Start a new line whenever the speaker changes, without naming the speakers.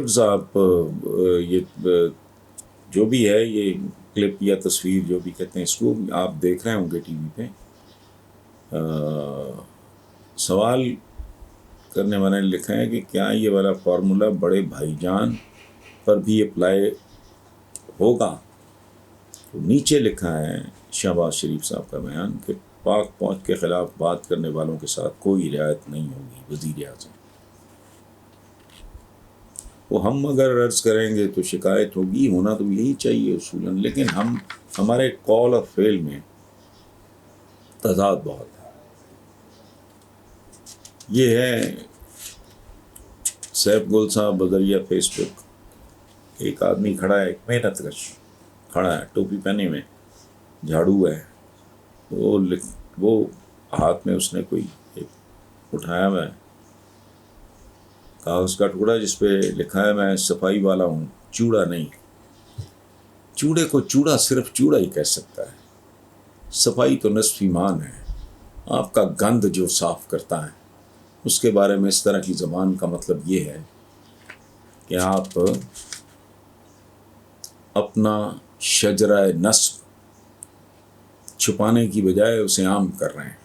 Viewers آپ یہ جو بھی ہے یہ کلپ یا تصویر جو بھی کہتے ہیں اس کو آپ دیکھ رہے ہوں گے ٹی وی پہ. سوال کرنے والے نے لکھا ہے کہ کیا یہ والا فارمولا بڑے بھائی جان پر بھی اپلائی ہوگا؟ تو نیچے لکھا ہے شہباز شریف صاحب کا بیان کہ پاک پہنچ کے خلاف بات کرنے والوں کے ساتھ کوئی رعایت نہیں ہوگی. وزیر اعظم وہ ہم اگر عرض کریں گے تو شکایت ہوگی، ہونا تو یہی چاہیے اصولاً، لیکن ہمارے قول اور فعل میں تضاد بہت ہے. یہ ہے سیف گل صاحب بذریعہ فیس بک. ایک آدمی کھڑا ہے، ایک محنت کش کھڑا ہے، ٹوپی پہنے میں، جھاڑو ہے، وہ ہاتھ میں اس نے کوئی ایک اٹھایا ہوا ہے کاغذ کا ٹکڑا جس پہ لکھا ہے میں صفائی والا ہوں، چوڑا نہیں. چوڑے کو چوڑا صرف چوڑا ہی کہہ سکتا ہے. صفائی تو نصف ایمان ہے. آپ کا گند جو صاف کرتا ہے اس کے بارے میں اس طرح کی زبان کا مطلب یہ ہے کہ آپ اپنا شجرہ نسب چھپانے کی بجائے اسے عام کر رہے ہیں.